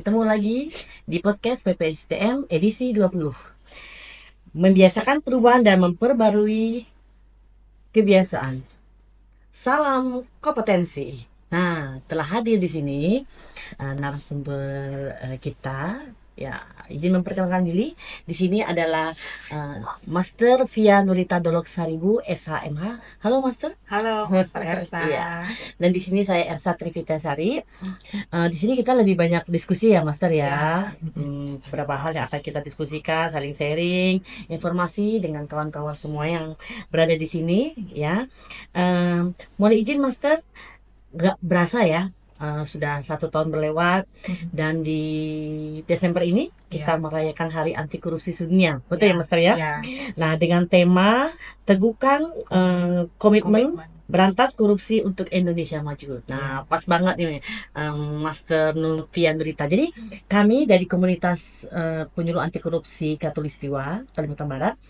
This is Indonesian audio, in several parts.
ketemu lagi di podcast PPSTM edisi 20. Membiasakan perubahan dan memperbarui kebiasaan. Salam kompetensi. Nah, telah hadir di sini narasumber kita. Ya, izin memperkenalkan diri. Di sini adalah Master Via Nurita Dolok Saribu, SHMH. Halo, Master. Halo, Master Ersa. Iya. Dan di sini saya Ersa Trivitasari. Di sini kita lebih banyak diskusi ya, Master ya. Beberapa hal yang akan kita diskusikan, saling sharing informasi dengan kawan-kawan semua yang berada di sini ya. Mohon izin, Master, nggak berasa ya. Sudah 1 tahun berlewat dan di Desember ini kita merayakan Hari Anti Korupsi Sedunia, betul ya, Master ya? Nah, dengan tema teguhkan komitmen berantas korupsi untuk Indonesia maju. Nah, pas banget nih Master Nulfian Nurita. Jadi kami dari komunitas penyuluh anti korupsi Katulistiwa Kalimantan Barat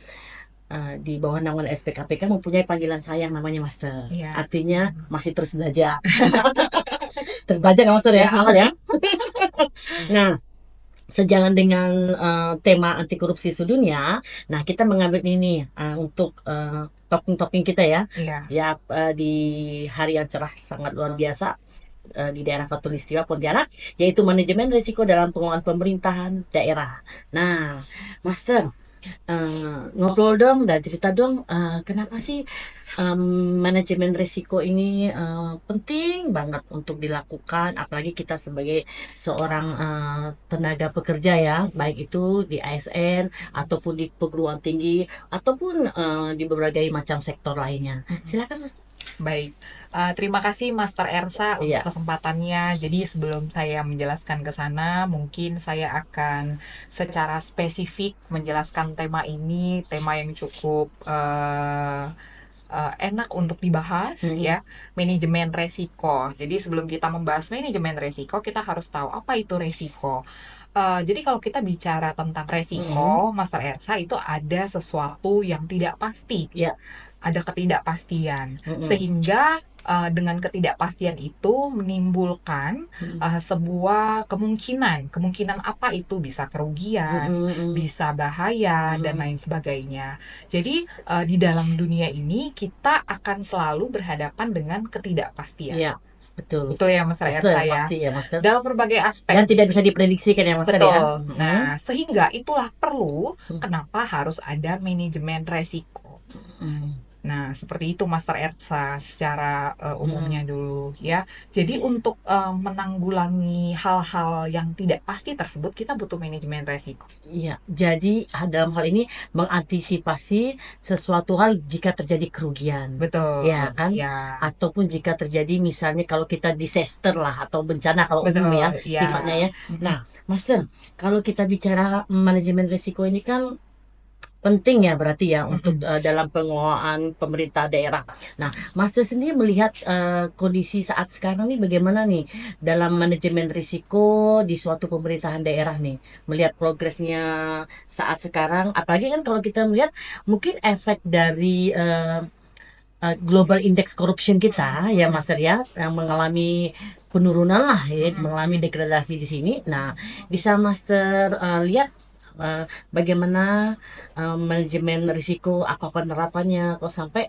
di bawah naungan SPKPK mempunyai panggilan sayang namanya Master. Artinya masih terus belajar. Terus belajar ya, Master ya, semangat ya. Nah, sejalan dengan tema anti korupsi sedunia, nah kita mengambil ini untuk toping-toping kita ya. Ya, di hari yang cerah sangat luar biasa di daerah Katulistiwa Pontianak, yaitu manajemen risiko dalam pengelolaan pemerintahan daerah. Nah, Master, ngobrol dong dan cerita dong, kenapa sih manajemen risiko ini penting banget untuk dilakukan, apalagi kita sebagai seorang tenaga pekerja ya, baik itu di ASN ataupun di perguruan tinggi ataupun di berbagai macam sektor lainnya. Silakan, Mas. Baik, terima kasih Master Ersa untuk kesempatannya. Jadi sebelum saya menjelaskan ke sana, mungkin saya akan secara spesifik menjelaskan tema ini, tema yang cukup enak untuk dibahas ya, manajemen resiko. Jadi sebelum kita membahas manajemen resiko, kita harus tahu apa itu resiko. Jadi kalau kita bicara tentang resiko, Master Ersa, itu ada sesuatu yang tidak pasti. Ada ketidakpastian, sehingga dengan ketidakpastian itu menimbulkan sebuah kemungkinan apa itu, bisa kerugian, bisa bahaya, dan lain sebagainya. Jadi di dalam dunia ini kita akan selalu berhadapan dengan ketidakpastian. Betul Ya, Mas Ersa ya. Pasti ya, Master. Dalam berbagai aspek. Dan tidak bisa diprediksikan ya, Master. Betul. Ya. Nah, sehingga itulah perlu kenapa harus ada manajemen resiko. Nah, seperti itu Master Ersa secara umumnya dulu ya. Jadi untuk menanggulangi hal-hal yang tidak pasti tersebut, kita butuh manajemen resiko. Iya, jadi dalam hal ini mengantisipasi sesuatu hal jika terjadi kerugian. Betul. Ya kan? Ya. Ataupun jika terjadi misalnya kalau kita disaster lah atau bencana kalau umum ya, sifatnya ya. Nah, Master, kalau kita bicara manajemen resiko ini kan penting ya berarti ya untuk dalam pengelolaan pemerintah daerah. Nah, Master sendiri melihat kondisi saat sekarang nih bagaimana nih dalam manajemen risiko di suatu pemerintahan daerah nih, melihat progresnya saat sekarang, apalagi kan kalau kita melihat mungkin efek dari global index corruption kita ya, Master ya, yang mengalami penurunan lah ya, mengalami degradasi di sini. Nah, bisa Master lihat bagaimana manajemen risiko, apa penerapannya, kok sampai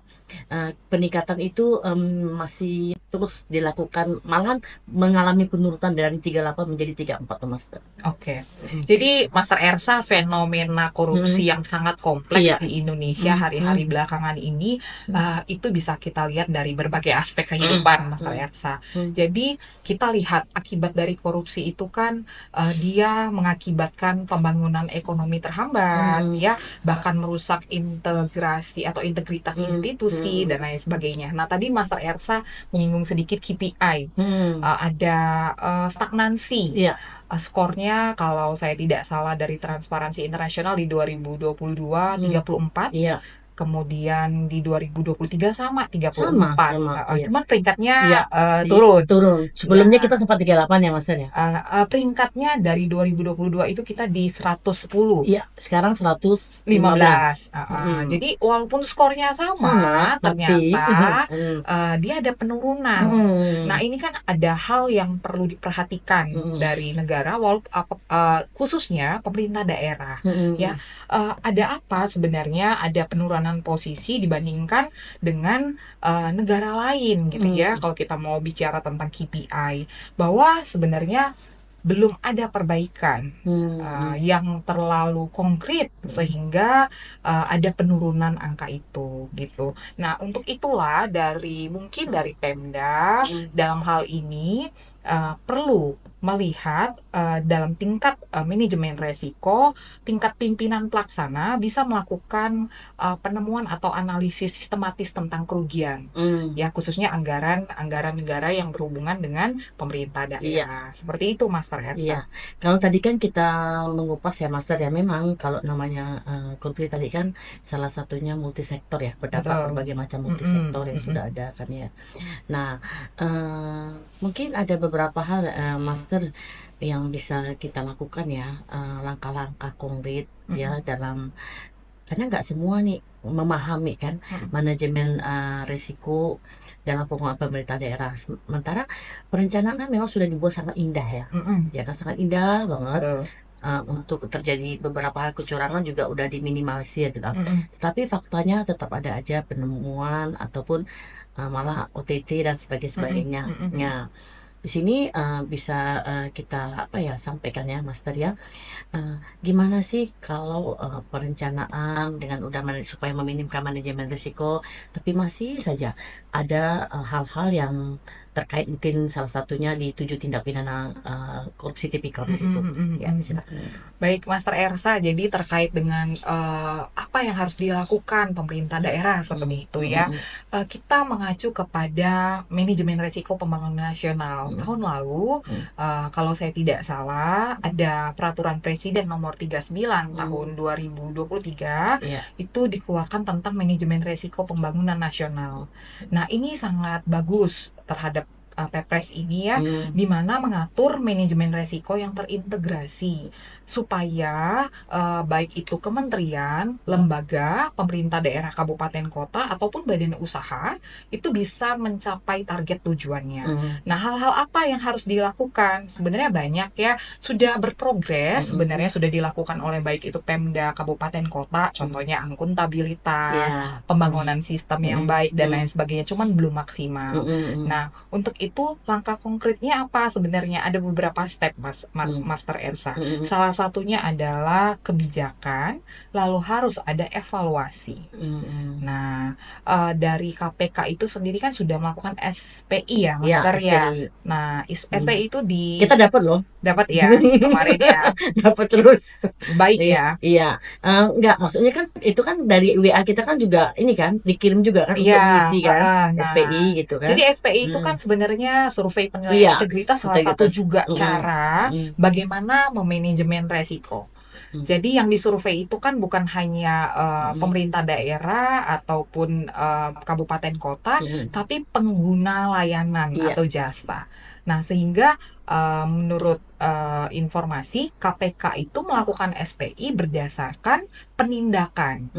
peningkatan itu masih terus dilakukan, malahan mengalami penurunan dari 38 menjadi 34, Master. Oke. Jadi Master Ersa, fenomena korupsi yang sangat kompleks di Indonesia hari-hari belakangan ini itu bisa kita lihat dari berbagai aspek kehidupan, Master Ersa. Jadi kita lihat akibat dari korupsi itu kan dia mengakibatkan pembangunan ekonomi terhambat, ya, bahkan merusak integrasi atau integritas institusi dan lain sebagainya. Nah, tadi Master Ersa menyinggung sedikit KPI, ada stagnansi. Skornya kalau saya tidak salah dari Transparansi Internasional di 2022 34. kemudian di 2023 sama 34. Sama, iya. Cuman peringkatnya Iya, turun. turun. Sebelumnya Ya. kita sempat 38 ya, Master ya. Peringkatnya dari 2022 itu kita di 110. Iya, sekarang 115. 15. Mm. Jadi walaupun skornya sama, Sama, tapi ternyata dia ada penurunan. Nah, ini kan ada hal yang perlu diperhatikan dari negara, khususnya pemerintah daerah. Ya, ada apa sebenarnya ada penurunan posisi dibandingkan dengan negara lain gitu ya. Kalau kita mau bicara tentang KPI, bahwa sebenarnya belum ada perbaikan yang terlalu konkret sehingga ada penurunan angka itu gitu. Nah, untuk itulah mungkin dari Pemda dalam hal ini perlu melihat dalam tingkat manajemen resiko, tingkat pimpinan pelaksana bisa melakukan penemuan atau analisis sistematis tentang kerugian, ya khususnya anggaran negara yang berhubungan dengan pemerintah daerah. Seperti itu, Master Ersa. Iya, kalau tadi kan kita mengupas ya, Master ya, memang kalau namanya korupsi tadi kan salah satunya multisektor ya, berdampak berbagai macam multisektor yang sudah ada kan ya. Nah, mungkin ada beberapa hal Master yang bisa kita lakukan ya, langkah-langkah konkret ya dalam, karena nggak semua nih memahami kan manajemen risiko dalam pengelolaan pemerintah daerah. Sementara perencanaan kan memang sudah dibuat sangat indah ya, ya kan, sangat indah banget. Untuk terjadi beberapa hal kecurangan juga udah diminimalisir gitu. Tapi faktanya tetap ada aja penemuan ataupun malah OTT dan sebagainya. Nah, di sini bisa kita apa ya sampaikan ya, Master ya. Gimana sih kalau perencanaan dengan udah supaya meminimkan manajemen risiko, tapi masih saja ada hal-hal yang terkait, mungkin salah satunya di 7 tindak pidana korupsi tipikal di situ. Ya, silakan. Baik, Master Ersa, jadi terkait dengan apa yang harus dilakukan pemerintah daerah seperti itu ya, kita mengacu kepada manajemen risiko pembangunan nasional. Tahun lalu, kalau saya tidak salah, ada peraturan Presiden nomor 39 tahun 2023 itu dikeluarkan tentang manajemen risiko pembangunan nasional. Nah, ini sangat bagus terhadap Pepres ini ya, di mana mengatur manajemen resiko yang terintegrasi supaya baik itu kementerian, lembaga, pemerintah daerah, kabupaten, kota ataupun badan usaha itu bisa mencapai target tujuannya. Nah, hal-hal apa yang harus dilakukan? Sebenarnya banyak ya, sudah berprogres sebenarnya sudah dilakukan oleh baik itu Pemda, kabupaten, kota, contohnya akuntabilitas, pembangunan sistem yang baik dan lain sebagainya, cuman belum maksimal. Nah, untuk itu langkah konkretnya apa sebenarnya? Ada beberapa step, Master Ersa. Salah satunya adalah kebijakan, lalu harus ada evaluasi. Nah, dari KPK itu sendiri kan sudah melakukan SPI ya, Master ya. Nah, SPI itu kita dapat loh. Dapat ya kemarin ya. Dapat terus. Baik ya. Iya. Enggak, maksudnya kan itu kan dari WA kita kan juga ini kan dikirim juga kan untuk mengisi kan SPI gitu kan. Jadi SPI itu kan sebenarnya survei penilaian integritas salah satu juga cara bagaimana memanajemen resiko. Jadi yang disurvei itu kan bukan hanya pemerintah daerah ataupun kabupaten kota, tapi pengguna layanan atau jasa. Nah, sehingga menurut informasi KPK itu melakukan SPI berdasarkan penindakan.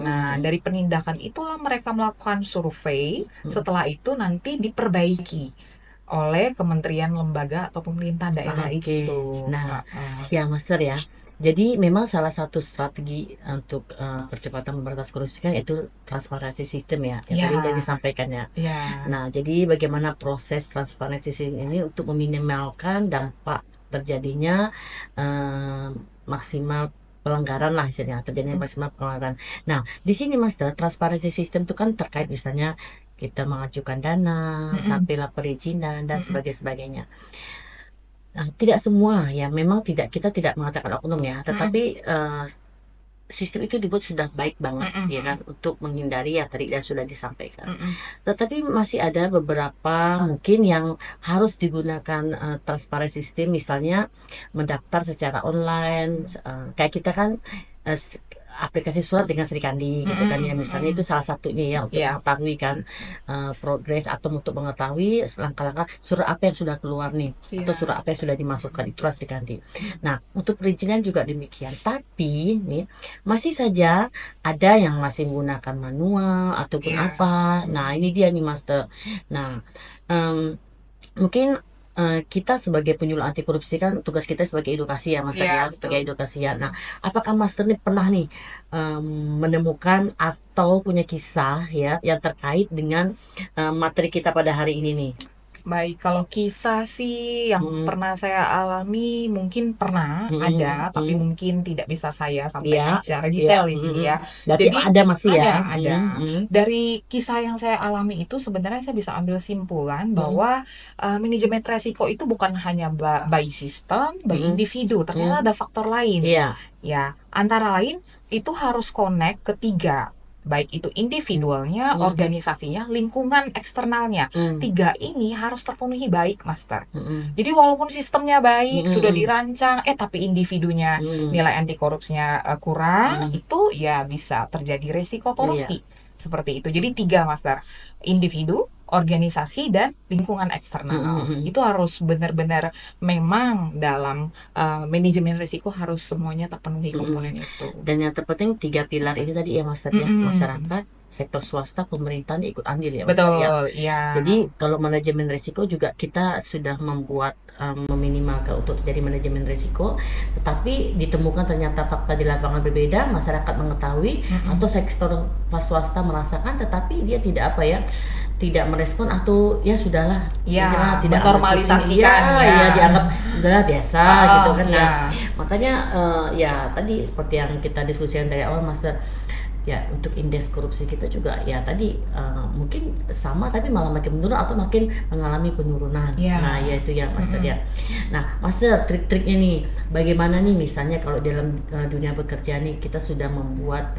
Nah, dari penindakan itulah mereka melakukan survei. Setelah itu nanti diperbaiki oleh kementerian, lembaga atau pemerintah daerah itu. Nah, ya Master ya. Jadi memang salah satu strategi untuk percepatan memberantas korupsi kan itu transparansi sistem ya, yang tadi sudah disampaikan ya. Nah, jadi bagaimana proses transparansi sistem ini untuk meminimalkan dampak terjadinya maksimal pelanggaran lah istilahnya, terjadinya maksimal pelanggaran. Nah, di sini Master, transparansi sistem itu kan terkait misalnya kita mengajukan dana, sampailah perizinan dan sebagainya. Nah, tidak semua ya, memang kita tidak mengatakan oknum ya, tetapi sistem itu dibuat sudah baik banget ya kan, untuk menghindari yang tadi sudah disampaikan. Tetapi masih ada beberapa mungkin yang harus digunakan transparansi sistem, misalnya mendaftar secara online. Kayak kita kan aplikasi surat dengan Sri Kandi gitu kan ya, misalnya itu salah satunya ya untuk Ya, mengetahui kan progres atau untuk mengetahui langkah-langkah surat apa yang sudah keluar nih atau iya, surat apa yang sudah dimasukkan, itulah Sri Kandi. Nah, untuk perizinan juga demikian, tapi nih masih saja ada yang masih menggunakan manual ataupun iya. apa. Nah, ini dia nih Master. Nah, em, mungkin kita sebagai penyuluh anti korupsi kan tugas kita sebagai edukasi ya Master Iya, ya, betul. sebagai edukasi ya. Nah, apakah Master nih pernah nih menemukan atau punya kisah ya yang terkait dengan materi kita pada hari ini nih? Baik, kalau kisah sih yang Mm, pernah saya alami mungkin pernah mm, ada, tapi mm, mungkin tidak bisa saya ya, sampaikan secara ya, detail di sini ya. berarti Jadi ada masih ya. ada. Dari kisah yang saya alami itu sebenarnya saya bisa ambil simpulan Mm, bahwa manajemen resiko itu bukan hanya by system, by mm, individu, mm, ternyata ada faktor lain. iya. Ya, antara lain itu harus connect ketiga, baik itu individualnya, Mm, organisasinya, lingkungan eksternalnya. mm, Tiga ini harus terpenuhi baik, Master. mm, Jadi walaupun sistemnya baik, sudah mm, dirancang, tapi individunya mm, nilai anti korupsinya kurang, mm, itu ya bisa terjadi resiko iya. korupsi. Seperti itu. Jadi tiga, Master. Individu, organisasi, dan lingkungan Mm, mm, eksternal. mm. Itu harus benar-benar memang dalam manajemen risiko harus semuanya terpenuhi Mm-mm. komponen itu. Dan yang terpenting tiga pilar ini tadi ya Mas Tad ya, Mm-mm. masyarakat, sektor swasta, pemerintahan ikut andil ya Mas Tad ya. Betul, ya. Jadi kalau manajemen risiko juga kita sudah membuat meminimalkan untuk terjadi manajemen risiko, tetapi ditemukan ternyata fakta di lapangan berbeda, masyarakat mengetahui atau Mm-mm. sektor swasta merasakan, tetapi dia tidak apa ya, tidak merespon atau ya sudahlah, Ya, tidak ambil pusing, menormalisasikan iya ya. ya dianggap udahlah biasa gitu Oh, kan. Nah, ya. makanya ya tadi seperti yang kita diskusikan dari awal Master, ya untuk indeks korupsi kita juga ya tadi mungkin sama tapi malah makin menurun atau makin mengalami penurunan. Nah, Ya. ya itu ya Master Mm-mm. ya. Nah, Master trik-triknya nih bagaimana nih misalnya kalau dalam dunia bekerja nih kita sudah membuat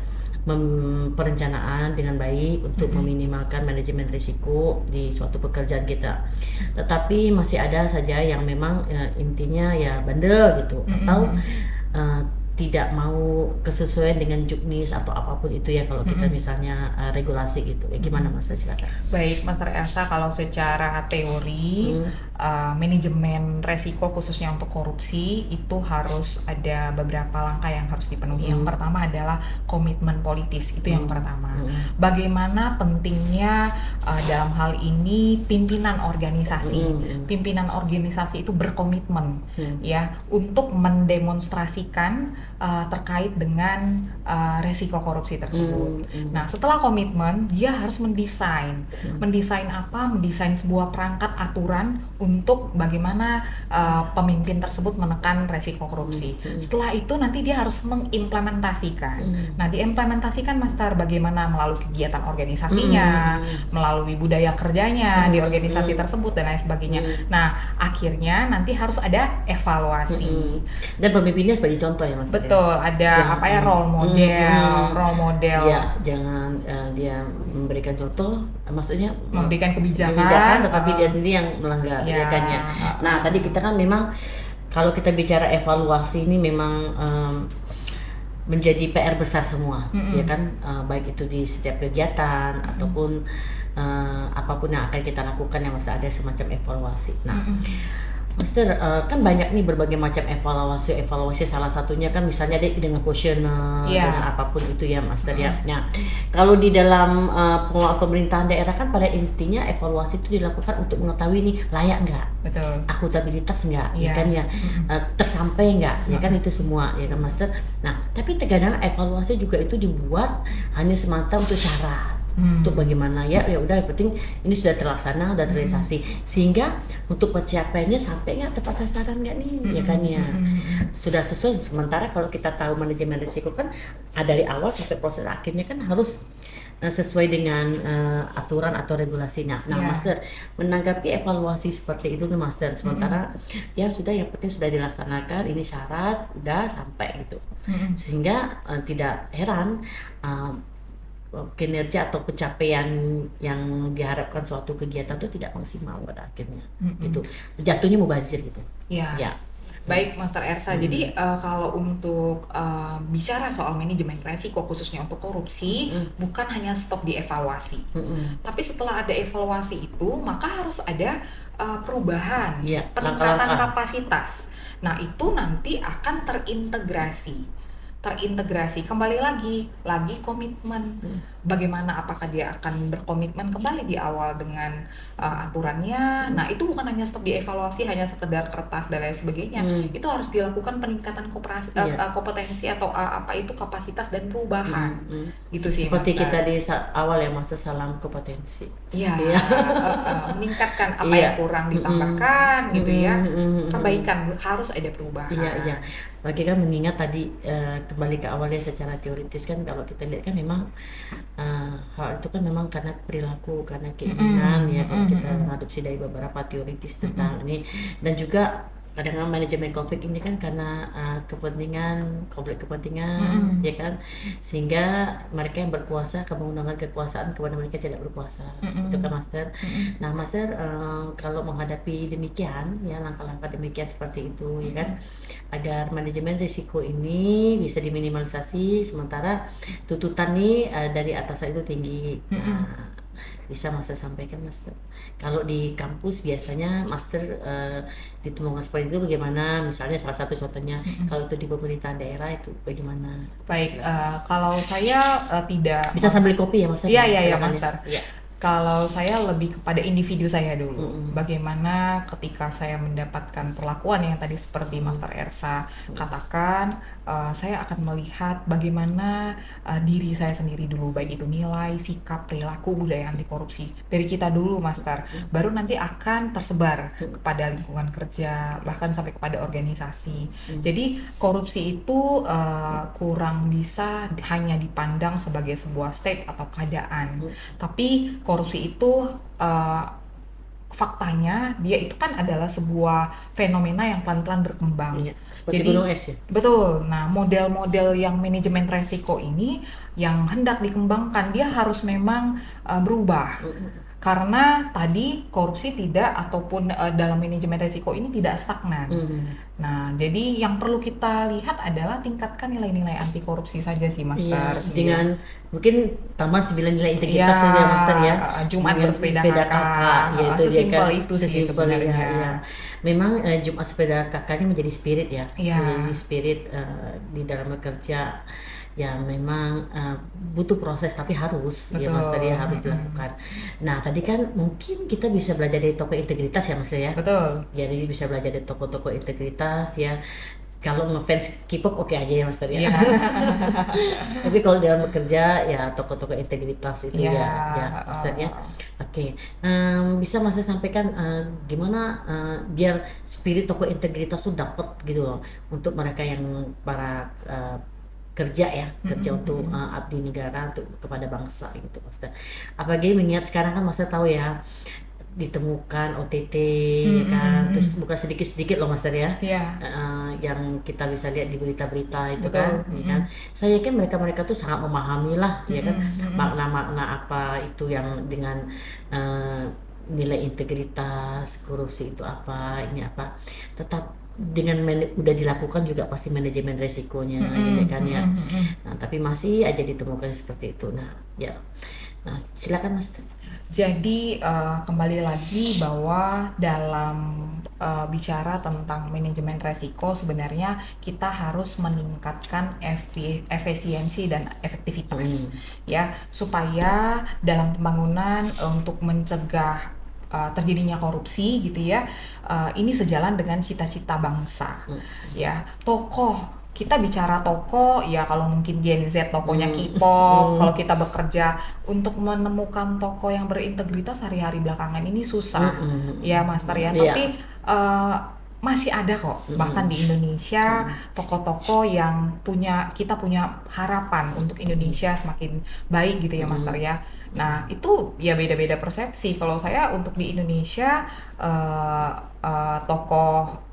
perencanaan dengan baik untuk Mm-mm. meminimalkan manajemen risiko di suatu pekerjaan kita. Tetapi masih ada saja yang memang intinya ya bandel gitu atau Mm-mm. eh, tidak mau kesesuaian dengan juknis atau apapun itu ya kalau kita Mm-mm. misalnya regulasi gitu. Ya gimana Mas? Silakan. Baik, Master Elsa, kalau secara teori, Hmm, manajemen resiko khususnya untuk korupsi itu harus ada beberapa langkah yang harus dipenuhi. Yang hmm, pertama adalah komitmen politis, itu yang hmm, pertama. hmm, Bagaimana pentingnya dalam hal ini pimpinan organisasi. hmm, Pimpinan organisasi itu berkomitmen hmm, ya untuk mendemonstrasikan terkait dengan resiko korupsi tersebut. hmm, hmm, Nah, setelah komitmen, dia harus mendesain. hmm, Mendesain apa? Mendesain sebuah perangkat aturan untuk bagaimana pemimpin tersebut menekan resiko korupsi. hmm, Setelah itu nanti dia harus mengimplementasikan. hmm, Nah, diimplementasikan Master bagaimana melalui kegiatan hmm, organisasinya, melalui budaya kerjanya di organisasi hmm, tersebut dan lain sebagainya. hmm, Nah, akhirnya nanti harus ada evaluasi. hmm. Dan pemimpinnya sebagai contoh ya Mas ya. Betul, ada Jangan, apa ya role model ya jangan dia memberikan contoh, maksudnya memberikan kebijakan, kebijakan, tetapi dia sendiri yang melanggar ya, ya kan ya. Nah, tadi kita kan memang kalau kita bicara evaluasi ini memang menjadi PR besar semua ya kan, baik itu di setiap kegiatan ataupun apapun yang akan kita lakukan yang masih ada semacam evaluasi. Nah, Master, kan banyak nih berbagai macam evaluasi salah satunya kan misalnya dengan kuesioner, ya, dengan apapun itu ya Master ya. Nah, kalau di dalam pengelola pemerintahan daerah kan pada intinya evaluasi itu dilakukan untuk mengetahui nih layak nggak, betul, akuntabilitas nggak, ya ya, kan ya, tersampai nggak, ya kan itu semua ya kan Master. Nah, tapi terkadang evaluasi juga itu dibuat hanya semata untuk syarat, untuk bagaimana ya udah yang penting ini sudah terlaksana, sudah terrealisasi, sehingga untuk pencapaiannya sampai nggak tepat sasaran nggak nih, ya kan ya, sudah sesuai. Sementara kalau kita tahu manajemen risiko kan dari awal sampai proses akhirnya kan harus sesuai dengan aturan atau regulasinya. Nah, ya, Master menanggapi evaluasi seperti itu tuh Master. Sementara ya sudah yang penting sudah dilaksanakan, ini syarat udah sampai gitu, sehingga tidak heran kinerja atau pencapaian yang diharapkan suatu kegiatan itu tidak maksimal pada akhirnya, gitu, jatuhnya mubazir gitu ya. ya. Baik, Master Ersa. Jadi Mm-mm. kalau untuk bicara soal manajemen resiko khususnya untuk korupsi, Mm-mm. bukan hanya stop di evaluasi. Mm-mm. Tapi setelah ada evaluasi itu, maka harus ada perubahan, Iya, peningkatan langkah-langkah. kapasitas. Nah, itu nanti akan terintegrasi kembali lagi komitmen. Bagaimana, apakah dia akan berkomitmen kembali di awal dengan aturannya. Nah, itu bukan hanya stop di evaluasi, hanya sekedar kertas dan lain sebagainya. Hmm. Itu harus dilakukan peningkatan Iya. kompetensi atau apa itu kapasitas dan perubahan. Mm-mm. Gitu sih, Seperti Master. kita di awal ya, masa salam kompetensi. Iya, Iya. meningkatkan apa Iya. yang kurang Mm-mm. ditambahkan gitu ya. Mm-mm. Mm-mm. Perbaikan harus ada Iya, iya. perubahan. Bagi kan mengingat tadi kembali ke awalnya secara teoritis kan kalau kita lihat kan memang hal itu kan memang karena perilaku, karena keinginan ya kalau kita mengadopsi dari beberapa teoritis tentang ini dan juga kadang-kadang manajemen konflik ini kan karena konflik kepentingan ya kan sehingga mereka yang berkuasa menggunakan kekuasaan kepada mereka yang tidak berkuasa itu kan Master. Nah Master kalau menghadapi demikian ya langkah-langkah demikian seperti itu ya kan agar manajemen risiko ini bisa diminimalisasi sementara tuntutan nih dari atasan itu tinggi. Nah, bisa Master sampaikan Master. Kalau di kampus biasanya Master ditemukan seperti itu bagaimana? Misalnya salah satu contohnya kalau itu di pemerintahan daerah itu bagaimana? Baik, kalau saya tidak Bisa sambil kopi ya Master? Iya, Ya, iya, iya, silakan ya. Master. Iya. Kalau saya lebih kepada individu saya dulu. Mm-mm. Bagaimana ketika saya mendapatkan perlakuan yang tadi seperti Master Ersa katakan, saya akan melihat bagaimana diri saya sendiri dulu, baik itu nilai, sikap, perilaku, budaya anti korupsi dari kita dulu, Master. Baru nanti akan tersebar kepada lingkungan kerja, bahkan sampai kepada organisasi. Jadi korupsi itu kurang bisa hanya dipandang sebagai sebuah state atau keadaan, tapi korupsi itu faktanya dia itu kan adalah sebuah fenomena yang pelan-pelan berkembang. Iya, seperti Jadi gunung es ya. betul. Nah, model-model yang manajemen resiko ini yang hendak dikembangkan dia harus memang berubah. Karena tadi korupsi tidak ataupun dalam manajemen resiko ini tidak stagnan. Nah, jadi yang perlu kita lihat adalah tingkatkan nilai-nilai anti korupsi saja sih, Iya, Master. dengan mungkin tambah 9 nilai integritas Ya, tuh ya Master ya. Jumat Dengan bersepeda sepeda kakak, yaitu dia sesimpel kan itu sih sesimpel ya, sebenarnya. ya. Memang Jumat sepeda kakak ini menjadi spirit ya. Iya. Menjadi spirit di dalam bekerja. Ya memang butuh proses tapi harus ya Betul. Master ya harus dilakukan. Nah, tadi kan mungkin kita bisa belajar dari tokoh integritas ya Master ya. Betul. Jadi bisa belajar dari tokoh-tokoh integritas ya. Kalau ngefans K-pop oke aja ya Master ya. Iya. Tapi kalau dalam bekerja ya tokoh-tokoh integritas itu Iya, ya Master ya. Oke. Bisa Master sampaikan gimana biar spirit tokoh integritas tuh dapat gitu loh untuk mereka yang para kerja ya kerja untuk abdi negara untuk kepada bangsa gitu Master. Apalagi mengingat sekarang kan Master tahu ya ditemukan OTT ya kan terus bukan sedikit-sedikit loh Master ya. Iya. Yang kita bisa lihat di berita-berita itu Betul. kan ya kan saya yakin mereka tuh sangat memahami lah ya kan makna-makna apa itu yang dengan nilai integritas korupsi itu apa ini apa tetap dengan udah dilakukan juga pasti manajemen resikonya ya kan ya. Nah, tapi masih aja ditemukan seperti itu. Nah, ya. Nah, silakan Mas. Jadi kembali lagi bahwa dalam bicara tentang manajemen resiko sebenarnya kita harus meningkatkan efisiensi dan efektivitas ya supaya dalam pembangunan untuk mencegah terjadinya korupsi gitu ya. Ini sejalan dengan cita-cita bangsa. Ya, kita bicara tokoh ya kalau mungkin Gen Z tokohnya K-pop, kalau kita bekerja untuk menemukan tokoh yang berintegritas hari-hari belakangan ini susah ya Master ya. Tapi masih ada kok bahkan di Indonesia tokoh-tokoh yang kita punya harapan untuk Indonesia semakin baik gitu ya Master ya. Nah itu ya beda-beda persepsi. Kalau saya untuk di Indonesia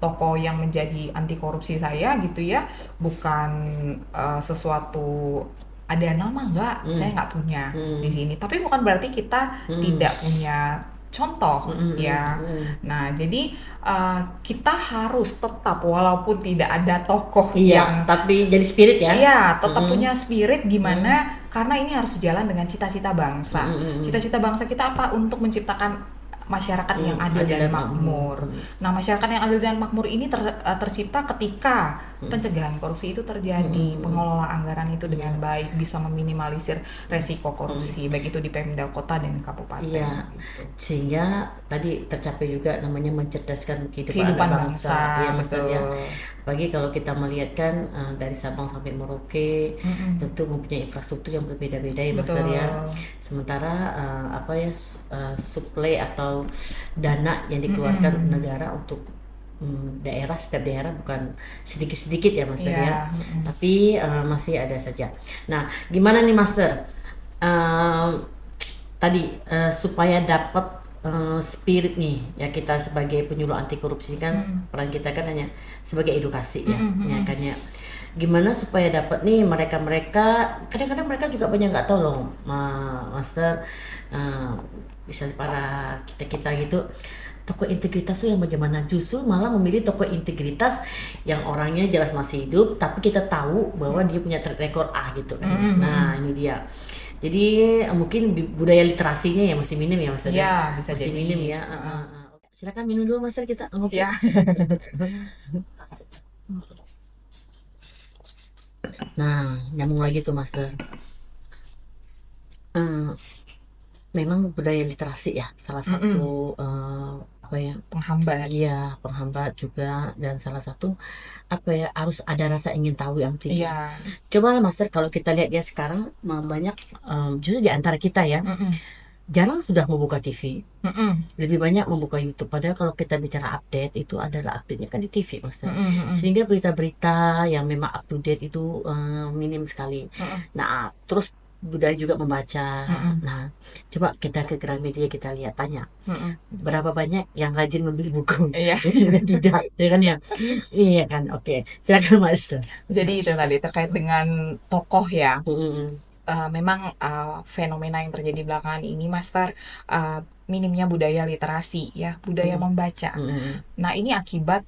tokoh yang menjadi anti korupsi saya gitu ya bukan sesuatu ada nama enggak, saya nggak punya di sini. Tapi bukan berarti kita tidak punya contoh ya. Nah, jadi kita harus tetap walaupun tidak ada tokoh yang tapi jadi spirit ya. Iya, tetap punya spirit gimana karena ini harus sejalan dengan cita-cita bangsa. Cita-cita bangsa kita apa? Untuk menciptakan masyarakat yang adil dan makmur. Nah, masyarakat yang adil dan makmur ini tercipta ketika pencegahan korupsi itu terjadi, pengelola anggaran itu dengan baik, bisa meminimalisir resiko korupsi, baik itu di Pemda kota dan kabupaten. Iya, gitu. sehingga tadi tercapai juga namanya mencerdaskan kehidupan bangsa. Ya, Master ya. Apalagi kalau kita melihat kan dari Sabang sampai Merauke, tentu mempunyai infrastruktur yang berbeda-beda ya Master ya. Sementara suplai atau dana yang dikeluarkan negara untuk daerah, setiap daerah bukan sedikit-sedikit ya Master ya, tapi masih ada saja. Nah, gimana nih Master? Tadi supaya dapat spirit nih ya, kita sebagai penyuluh anti korupsi kan peran kita kan hanya sebagai edukasi ya, ya kan ya. Gimana supaya dapat nih mereka kadang-kadang mereka juga banyak nggak tahu loh Master, misalnya para kita gitu, tokoh integritas tuh yang bagaimana, justru malah memilih tokoh integritas yang orangnya jelas masih hidup tapi kita tahu bahwa dia punya track record gitu kan. Nah ini dia. Jadi mungkin budaya literasinya ya masih minim ya Mas. Ya, bisa masih jadi. minim ya. Silakan minum dulu Mas, kita ngopi. Ya. Nah, nyambung lagi tuh Master. Memang budaya literasi ya salah satu penghambat. Iya, penghambat juga, dan salah satu harus ada rasa ingin tahu yang tinggi. Iya. Coba Master, kalau kita lihat ya sekarang banyak justru di antara kita ya jarang sudah membuka TV, lebih banyak membuka YouTube. Padahal kalau kita bicara update, itu adalah update-nya kan di TV Master. Sehingga berita-berita yang memang up to date itu minim sekali. Nah, terus budaya juga membaca. Nah, coba kita ke Gramedia, kita lihat, tanya berapa banyak yang rajin membeli buku. Iya. Tidak, ya kan ya. Iya kan. Oke, silakan Master. Jadi itu tadi terkait dengan tokoh ya. Memang fenomena yang terjadi belakangan ini Master, minimnya budaya literasi ya, budaya membaca. Nah, ini akibat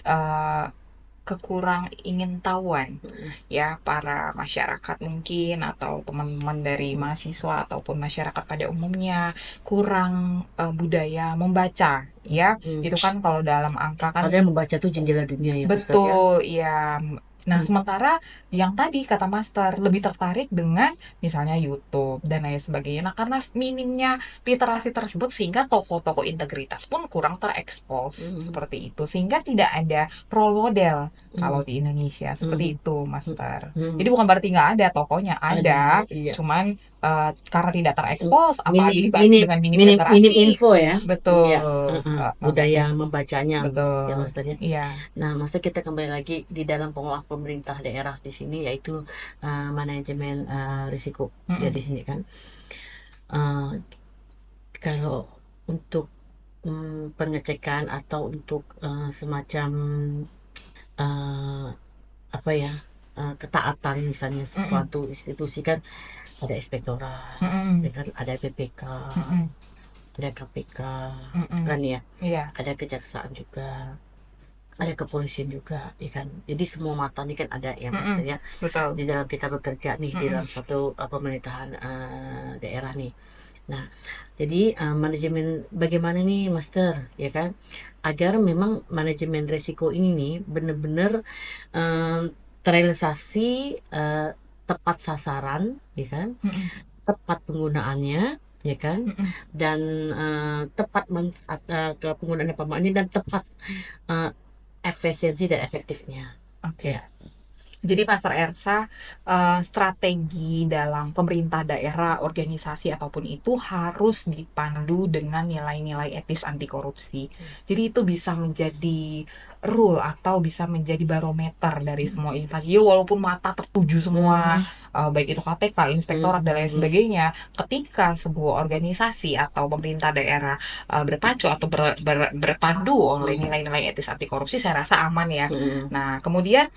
kekurang ingin tahuan ya para masyarakat mungkin, atau teman-teman dari mahasiswa ataupun masyarakat pada umumnya kurang budaya membaca ya. Itu kan kalau dalam angka kan padahal membaca tuh jendela dunia ya. Betul ya. Nah, sementara yang tadi kata Master lebih tertarik dengan misalnya YouTube dan lain sebagainya. Nah, karena minimnya literasi tersebut sehingga tokoh-tokoh integritas pun kurang terekspos seperti itu. Sehingga tidak ada role model kalau di Indonesia seperti itu, Master. Jadi bukan berarti nggak ada tokohnya, ada. Cuman karena tidak terekspos, apalagi dengan minim literasi. Minim info ya. Betul. Budaya membacanya. Betul. Ya Master ya. Iya. Nah, Master, kita kembali lagi di dalam pengelolaan pemerintah daerah di sini, yaitu manajemen risiko ya di sini kan. Kalau untuk pengecekan atau untuk semacam ketaatan misalnya suatu institusi kan ada inspektorat, kan ada PPK, ada KPK, kan ya, ada kejaksaan juga, ada kepolisian juga, ya kan. Jadi semua mata ini kan ada ya, ya. Betul. Di dalam kita bekerja nih di dalam suatu pemerintahan daerah nih. Nah, jadi manajemen bagaimana nih Master, ya kan, agar memang manajemen resiko ini nih benar-benar terrealisasi, tepat sasaran, ya kan, tepat penggunaannya, ya kan, dan tepat ke penggunaannya pemainnya, dan tepat efisiensi dan efektifnya. Oke. Jadi Master Ersa, strategi dalam pemerintah daerah, organisasi apapun itu harus dipandu dengan nilai-nilai etis anti korupsi. Jadi itu bisa menjadi rule atau bisa menjadi barometer dari semua instansi. Ya, walaupun mata tertuju semua, baik itu KPK, inspektorat dan lain sebagainya, ketika sebuah organisasi atau pemerintah daerah berpacu atau berpandu oleh nilai-nilai etis anti korupsi, saya rasa aman ya. Nah, kemudian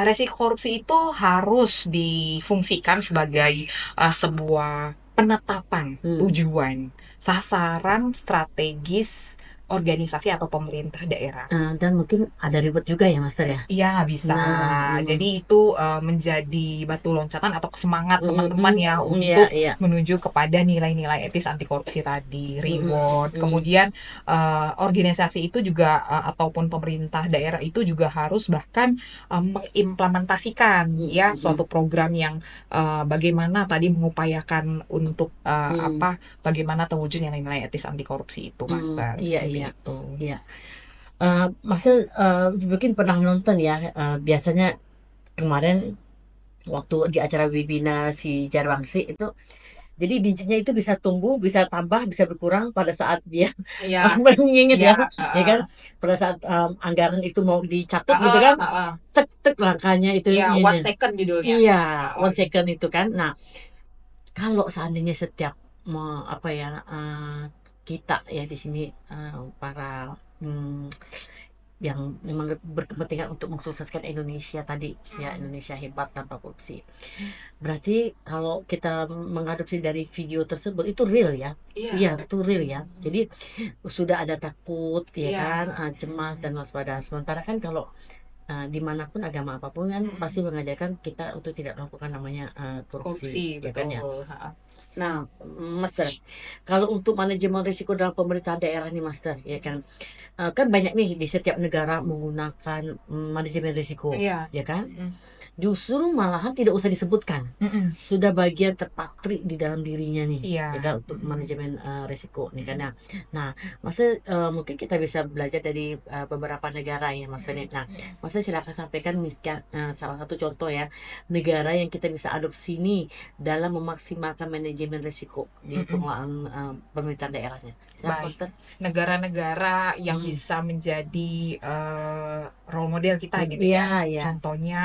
resiko korupsi itu harus difungsikan sebagai sebuah penetapan tujuan sasaran strategis organisasi atau pemerintah daerah. Dan mungkin ada reward juga ya Master ya. Iya, bisa. Nah, Jadi itu menjadi batu loncatan atau semangat teman-teman ya iya, untuk iya. menuju kepada nilai-nilai etis anti korupsi tadi, reward. Mm. Kemudian organisasi itu juga ataupun pemerintah daerah itu juga harus bahkan mengimplementasikan ya suatu program yang bagaimana tadi mengupayakan untuk bagaimana terwujud nilai-nilai etis anti korupsi itu, Master. Iya, Seperti iya. itu. Iya. Maksud mungkin pernah nonton ya, biasanya kemarin waktu di acara webinar si Jarwangsi itu, jadi digitnya itu bisa tumbuh, bisa tambah, bisa berkurang pada saat dia Iya, mengingat iya, ya, ya kan, pada saat anggaran itu mau dicatut gitu kan, tek tek langkahnya itu iya, ini. 1 second judulnya. Iya, 1 second itu kan. Nah, kalau seandainya setiap apa ya, kita ya di sini, para yang memang berkepentingan untuk mensukseskan Indonesia tadi ya, Indonesia hebat tanpa korupsi. Berarti kalau kita mengadopsi dari video tersebut itu real ya. Iya. Iya, itu real ya. Jadi sudah ada takut ya Iya. kan, cemas dan waspada. Sementara kan kalau dimanapun agama apapun kan pasti mengajarkan kita untuk tidak melakukan namanya korupsi, ya kan ya. betul. Nah, Master, kalau untuk manajemen risiko dalam pemerintah daerah nih, Master, ya kan, kan banyak nih di setiap negara menggunakan manajemen risiko, Iya. ya kan? Justru malahan tidak usah disebutkan, sudah bagian terpatri di dalam dirinya nih, Iya. ya kan, untuk manajemen risiko nih kan ya. Nah, Master, mungkin kita bisa belajar dari beberapa negara ya, Master. Nah, Master silakan sampaikan salah satu contoh ya negara yang kita bisa adopsi nih dalam memaksimalkan manajemen risiko di pengelolaan pemerintahan daerahnya. Silakan, Baik. Master. Negara-negara yang bisa menjadi role model kita gitu Iya, ya. iya. Contohnya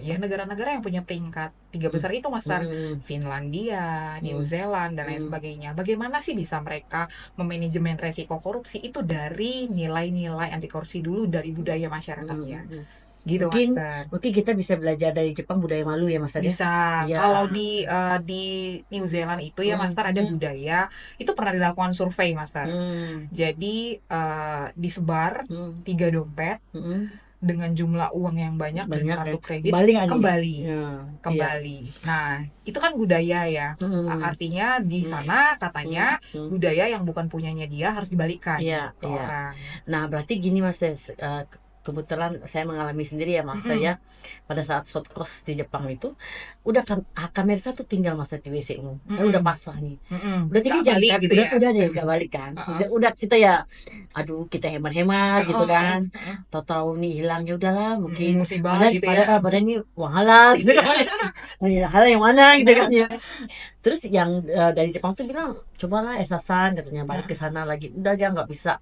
ya negara-negara yang punya peringkat 3 besar itu, Master. Finlandia, New Zealand dan lain sebagainya. Bagaimana sih bisa mereka memanajemen resiko korupsi itu dari nilai-nilai anti korupsi dulu, dari budaya masyarakatnya. Gitu, Master. Mungkin kita bisa belajar dari Jepang budaya malu ya, Master. Bisa. Ya. Kalau di New Zealand itu ya, Master, ada budaya itu pernah dilakukan survei, Master. Jadi disebar 3 dompet dengan jumlah uang yang banyak dan kartu kredit kembali. Nah, itu kan budaya ya. Artinya di sana katanya budaya yang bukan punyanya dia harus dibalikkan ke orang. Nah, berarti gini, Mas, kebetulan saya mengalami sendiri ya, Master, ya. Pada saat short course di Jepang itu udah kan kamera satu tinggal, Master, di WC umum. Saya udah pasrah nih. Udah 3 jam balik gitu ya. Udah deh gak balik kan. Udah kita ya aduh, kita hemat-hemat gitu kan. Tahu-tahu nih hilang, ya udahlah, mungkin musibah gitu ya. Padahal ini uang halal gitu kan. Halal yang mana gitu kan ya. Terus yang dari Jepang tuh bilang, cobalah esasan katanya, balik ke sana lagi. Udah aja nggak bisa.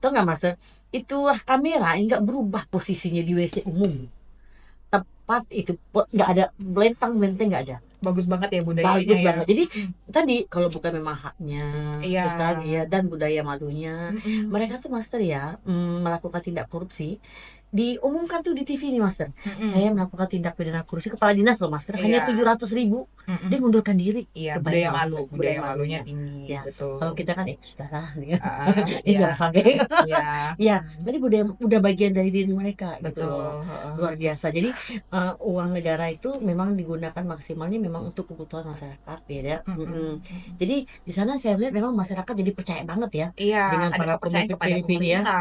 Tahu nggak, Mas? Itu kamera nggak berubah posisinya di WC umum. Tepat itu, nggak ada belentang-belenteng, nggak ada. Bagus banget ya budayanya. Bagus ya. banget. Jadi tadi kalau bukan memang haknya, terus kan ya, dan budaya malunya, mereka tuh, Master, ya melakukan tindak korupsi. Diumumkan tuh di TV nih, Master. Saya melakukan tindak pidana korupsi, kepala dinas loh, Master. Hanya 700.000. Dia mundurkan diri. Iya, budaya malu, budaya malunya tinggi. Ya. Betul. Kalau kita kan sudahlah. Jangan sampai. Iya. Ya, jadi budaya udah bagian dari diri mereka. Betul. Gitu. Luar biasa. Jadi uang negara itu memang digunakan maksimalnya memang untuk kebutuhan masyarakat, ya. Jadi di sana saya lihat memang masyarakat jadi percaya banget ya. Iya, Dengan ada para kepercayaan kepada pemimpin ya. pemerintah.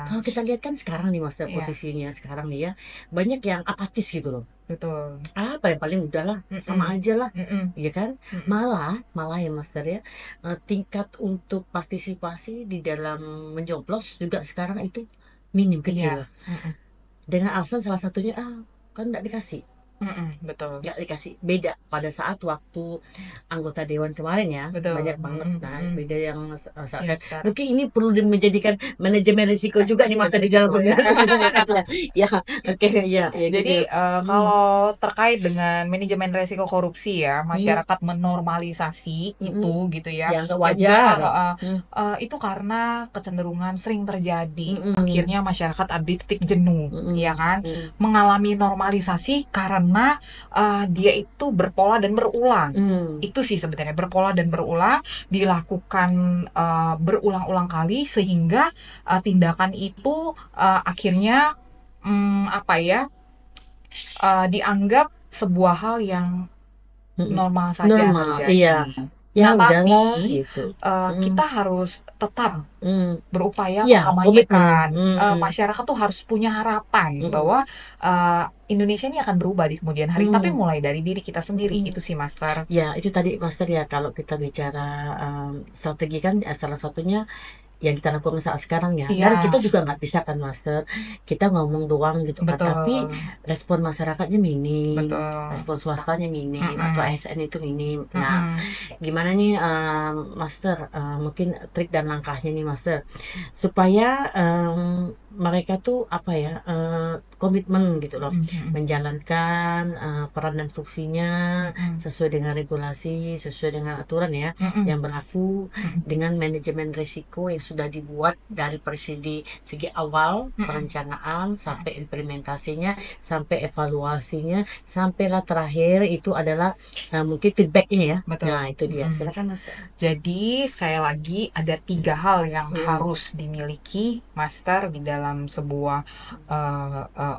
Kalau kita lihat kan sekarang nih, Master, posisinya sekarang nih ya, banyak yang apatis gitu loh. Betul. Paling udahlah, sama aja lah, ya kan. Malah ya, Master, ya, tingkat untuk partisipasi di dalam mencoblos juga sekarang itu minim, kecil. Dengan alasan salah satunya kan nggak dikasih. Betul. Nggak dikasih. Beda pada saat waktu anggota dewan kemarin ya. Betul. Banyak banget. Nah, beda yang mungkin ini perlu menjadikan manajemen risiko juga nih, Master, di dalam pemilihan. Ya, oke, ya. Jadi kalau terkait dengan manajemen risiko korupsi ya, masyarakat menormalisasi itu gitu ya. Yang wajar. Itu karena kecenderungan sering terjadi. Akhirnya masyarakat ada di titik jenuh, ya kan? Mengalami normalisasi karena karena dia itu berpola dan berulang. Hmm. Itu sih sebenarnya, berpola dan berulang, dilakukan berulang-ulang kali sehingga tindakan itu akhirnya apa ya, dianggap sebuah hal yang Mm-mm. normal saja Normal, iya. terjadi. Ya Nah, tapi udahlah gitu. kita harus tetap Mm. berupaya Ya, komitmen. mengkampanyekan. Mm. Masyarakat tuh harus punya harapan Mm-mm. bahwa Indonesia ini akan berubah di kemudian hari, tapi Mm. mulai dari diri kita sendiri. Mm. Itu sih, Master. Ya, itu tadi Master ya, kalau kita bicara strategi kan salah satunya yang kita lakukan saat sekarang ya. Dan kita Iya, juga nggak bisa kan Master, kita ngomong doang gitu kan, tapi betul, respon masyarakatnya minim, betul. respon swastanya minim, atau Mm-mm, ASN itu minim. Nah, mm-mm, gimana nih Master, mungkin trik dan langkahnya nih Master, supaya mereka tuh apa ya, komitmen gitu loh, mm-mm, menjalankan peran dan fungsinya mm-mm, sesuai dengan regulasi, sesuai dengan aturan ya mm-mm, yang berlaku, mm-mm, dengan manajemen risiko yang sudah dibuat dari segi awal mm-mm, perencanaan sampai implementasinya, sampai evaluasinya, sampailah terakhir itu adalah mungkin feedbacknya ya. betul. Nah itu dia, Mm-mm. silakan Mas. Jadi, sekali lagi ada 3 hal yang Hmm. harus dimiliki Master di dalam sebuah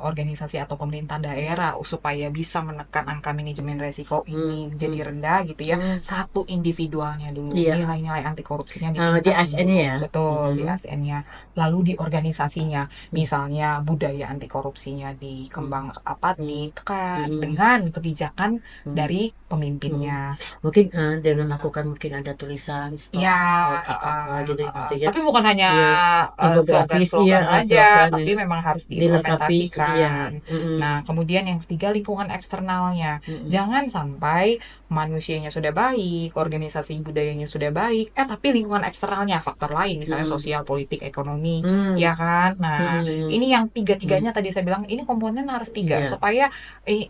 organisasi atau pemerintah daerah supaya bisa menekan angka manajemen resiko Hmm. ini menjadi rendah gitu ya. Hmm. Satu, individualnya dulu, Iya. nilai-nilai anti korupsinya Di ditingkatin ASN-nya dulu, ya. betul, di Hmm. ASN-nya. Lalu di organisasinya, Hmm. misalnya budaya anti korupsinya dikembang apa Hmm. ditekan Hmm. dengan kebijakan Hmm. dari Hmm. pemimpinnya. Mungkin dengan lakukan, mungkin ada tulisan stop Ya, apa gitu ya Mas ya. tapi bukan hanya Iya, infografis, iya, slogan-slogan saja, slogan tapi memang harus dilengkapi, iya. diimplementasikan. Nah, kemudian yang ketiga, lingkungan eksternalnya. Mm-mm. Jangan sampai manusianya sudah baik, organisasi budayanya sudah baik, tapi lingkungan eksternalnya, faktor lain, misalnya Mm-mm. sosial, politik, ekonomi, Mm. ya kan? Nah, Mm-mm. ini yang tiga-tiganya tadi saya bilang, ini komponen harus 3, Iya. supaya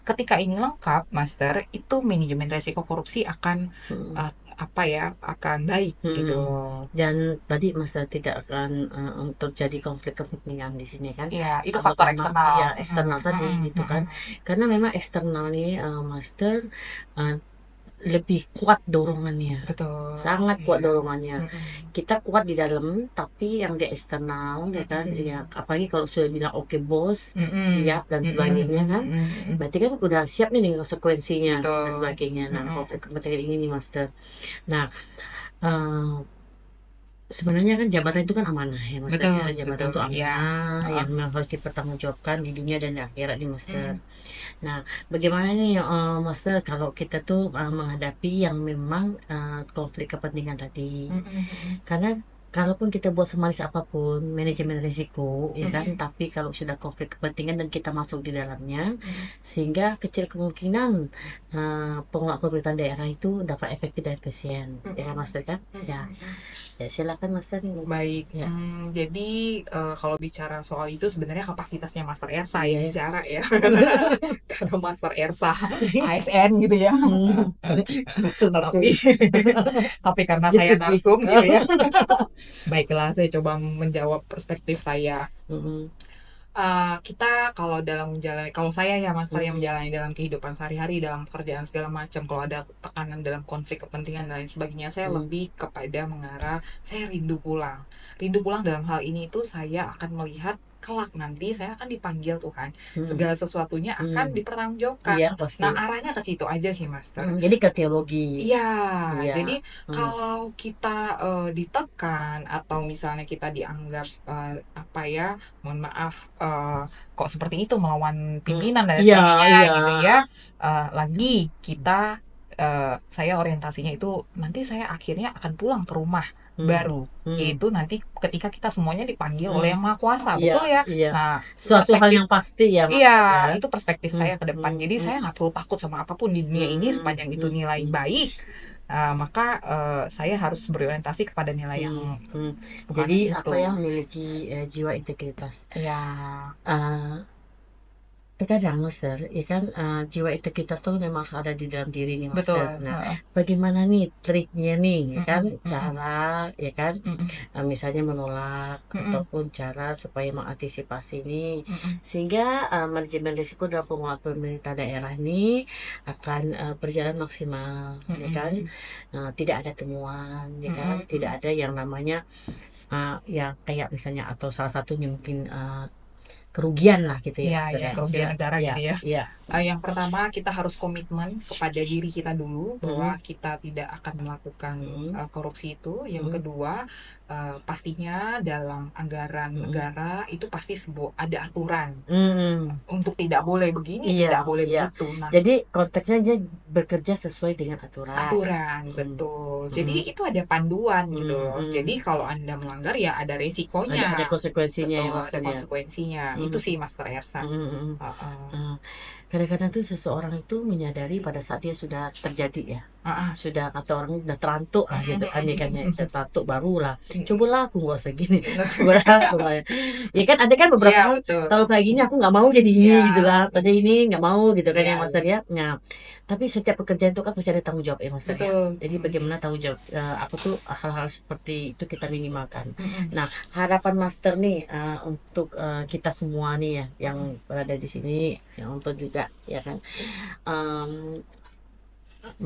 ketika ini lengkap, Master, itu manajemen resiko korupsi akan Mm. apa ya, akan baik gitu Mm. loh. Dan tadi Mas tidak akan untuk jadi konflik kepentingan di sini kan. Iya, itu Kalau faktor memang ya eksternal. eksternal tadi gitu Mm-mm. kan. Karena memang eksternal nih Master lebih kuat dorongannya. Betul. Sangat kuat Iya. dorongannya. Mm-mm. Kita kuat di dalam, tapi yang di eksternal ya kan, Mm-mm. ya apalagi kalau sudah bilang oke bos, Mm-mm. siap dan Mm-mm. sebagainya kan, Mm-mm. berarti kan udah siap nih dengan konsekuensinya dan Betul. sebagainya. Nah, Mm-mm. konflik kepentingan ini nih Master. Nah, eh, sebenarnya kan jabatan itu kan amanah ya Master Betul, ya. Jabatan betul. itu Iya. amanah Uh-uh. yang memang harus dipertanggungjawabkan di dunia dan di akhirat nih Master. Mm. Nah, bagaimana nih Master kalau kita tuh menghadapi yang memang konflik kepentingan tadi? Mm-mm. Karena kalaupun kita buat semanis apapun manajemen risiko ya kan, Mm-mm. tapi kalau sudah konflik kepentingan dan kita masuk di dalamnya, Mm-mm. sehingga kecil kemungkinan pengelola pemerintahan daerah itu dapat efektif dan efisien. Ya kan Master kan? Ya, ya silakan Master. Baik, Ya. jadi kalau bicara soal itu sebenarnya kapasitasnya Master Ersa yang Iya. bicara ya, karena Master Ersa ASN gitu ya. Tapi tapi karena saya Diskusi. narsum gitu ya. Baiklah, saya coba menjawab perspektif saya. Mm-mm. Kita kalau dalam menjalani, kalau saya ya Master yang Mm-mm. menjalani dalam kehidupan sehari-hari, dalam pekerjaan segala macam, kalau ada tekanan dalam konflik kepentingan dan lain sebagainya, saya lebih kepada mengarah, saya rindu pulang. Rindu pulang dalam hal ini itu saya akan melihat kelak nanti saya akan dipanggil Tuhan. Segala sesuatunya akan dipertanggungjawabkan. Iya pasti. Nah, arahnya ke situ aja sih, Master. Jadi ke teologi. Iya, Iya. jadi kalau kita ditekan atau misalnya kita dianggap apa ya, mohon maaf, kok seperti itu melawan pimpinan dan Iya, sebagainya iya. gitu ya, lagi kita saya orientasinya itu nanti saya akhirnya akan pulang ke rumah baru, yaitu nanti ketika kita semuanya dipanggil oleh Yang Maha Kuasa, Iya, betul ya? iya. Nah, Suatu hal yang pasti ya Mas. iya, Ya. itu perspektif saya ke depan. Jadi saya nggak perlu takut sama apapun di dunia ini sepanjang itu nilai baik. Maka saya harus berorientasi kepada nilai yang bukan Jadi itu. apa ya, memiliki jiwa integritas. Ya. Terkadang Master, ya kan jiwa integritas tuh memang harus ada di dalam diri nih Betul. Master. Nah, bagaimana nih triknya nih, ya kan, Mm-mm. cara, ya kan, Mm-mm. misalnya menolak Mm-mm. ataupun cara supaya mengantisipasi ini, Mm-mm. sehingga manajemen risiko dalam pengelolaan pemerintah daerah ini akan berjalan maksimal, ya kan, Mm-mm. tidak ada temuan, ya kan, tidak Mm-mm. ada yang namanya yang kayak misalnya atau salah satunya mungkin kerugian lah gitu ya Iya, Master ya ya. kerugian negara Ya, gitu ya. ya. Yang pertama kita harus komitmen kepada diri kita dulu bahwa Mm, kita tidak akan melakukan mm, korupsi itu. Yang mm, kedua, pastinya dalam anggaran mm, negara itu pasti ada aturan mm. untuk tidak boleh begini, Iya, tidak boleh iya. begitu. Nah, Jadi konteksnya dia bekerja sesuai dengan aturan. aturan Mm, betul. Jadi mm, itu ada panduan gitu mm, loh. Jadi mm. kalau Anda melanggar ya ada resikonya. Ada konsekuensinya ya Betul, ada Master ya. konsekuensinya. Mm, Itu sih Master Ersa. mm, mm, mm. Heeh. Uh, Kadang-kadang tuh seseorang itu menyadari pada saat dia sudah terjadi ya, Heeh. sudah kata orang udah terantuk lah gitu kan ya kan ya, udah terantuk baru lah Mm-mm. cobalah aku nggak usah gini, cobalah aku nggak, ya kan ada kan beberapa Iya hal betul. kalau kayak gini aku nggak mau jadi ini Iya, gitu lah, tadi ini nggak mau gitu kan iya, ya Master ya. Nah tapi setiap pekerjaan itu kan pasti ada tanggung jawab ya Master ya, betul. jadi bagaimana tanggung jawab apa tuh hal-hal seperti itu kita minimalkan. Mm-mm. Nah harapan Master nih untuk kita semua nih ya yang Mm-mm. berada di sini, yang untuk juga ya kan, em,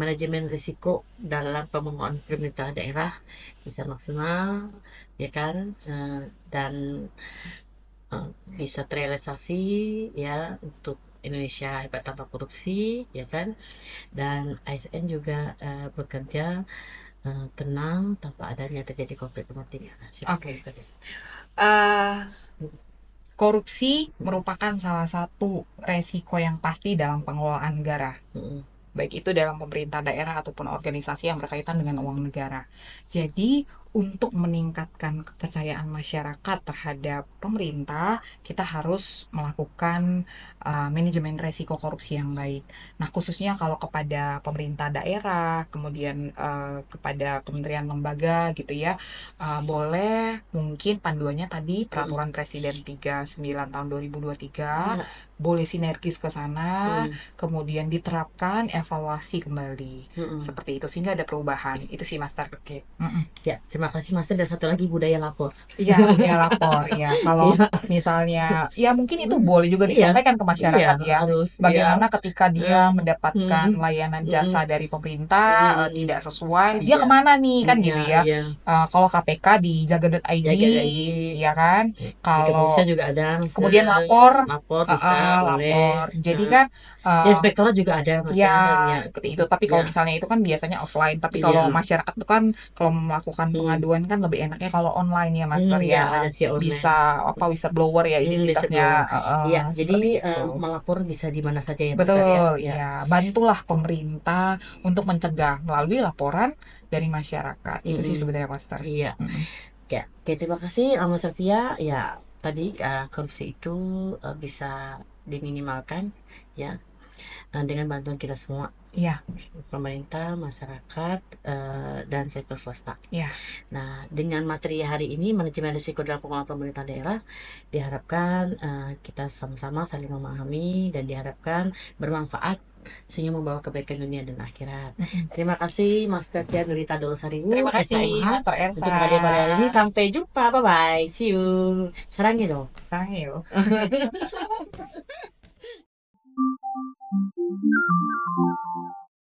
manajemen risiko dalam pemenguatan pemerintah daerah bisa maksimal, ya kan, dan bisa terrealisasi ya untuk Indonesia hebat tanpa korupsi, ya kan, dan ASN juga bekerja tenang tanpa adanya terjadi konflik kepentingan. Sip, Oke. Master. Eh, korupsi merupakan salah satu resiko yang pasti dalam pengelolaan negara. Mm, Baik itu dalam pemerintah daerah ataupun organisasi yang berkaitan dengan uang negara. Jadi, untuk meningkatkan kepercayaan masyarakat terhadap pemerintah, kita harus melakukan manajemen resiko korupsi yang baik. Nah, khususnya kalau kepada pemerintah daerah, kemudian kepada kementerian lembaga gitu ya, boleh mungkin panduannya tadi mm, Peraturan Presiden 39 tahun 2023, ya, boleh sinergis ke sana, mm, kemudian diterapkan evaluasi kembali mm. seperti itu sehingga ada perubahan itu sih Master. Oke. Mm-mm. Ya, terima kasih Master. Dan satu lagi budaya lapor. Iya, budaya lapor ya. Kalau Iya, misalnya ya mungkin itu boleh juga iya, disampaikan ke iya, masyarakat ya. harus, iya. Bagaimana ketika dia Eh, mendapatkan mm, layanan mm, jasa dari pemerintah mm, tidak sesuai, dia iya, kemana nih kan iya, gitu ya. iya. Kalau KPK di jaga.id Jaga lagi. ya kan. Di Kalau kepolisian juga ada, Master. kemudian lapor, Lapor bisa, boleh. lapor. Jadi Nah, kan di eh, inspektorat juga ada, ya, Master. Ya, seperti itu. Tapi ya, kalau misalnya itu kan biasanya offline. Tapi kalau iya. masyarakat itu kan kalau melakukan Hmm, pengaduan kan lebih enaknya kalau online ya, Master ya, ya. ada via online. Bisa apa whistleblower ya identitasnya, Whistleblower. Iya, jadi seperti itu. melapor bisa di mana saja ya, Master ya. Betul, Ya. ya. Bantulah pemerintah untuk mencegah melalui laporan dari masyarakat. Itu sih Mm-mm. sebenarnya, Master. Iya. Mm-mm. Ya, oke, terima kasih Mas Sofia. Ya, tadi korupsi itu bisa diminimalkan ya dengan bantuan kita semua, Iya, pemerintah, masyarakat, dan sektor swasta. iya. Nah, dengan materi hari ini manajemen risiko dalam pengelolaan pemerintah daerah diharapkan kita sama-sama saling memahami dan diharapkan bermanfaat sehingga membawa kebaikan dunia dan akhirat. Mm-mm. Terima kasih Mas Devia Nurita Dolo Sariwu, Terima kasih, SIMH, Master Ersa. untuk hadir pada hari ini. Sampai jumpa, bye bye, see you. Sarangnya dong. Sayang yuk.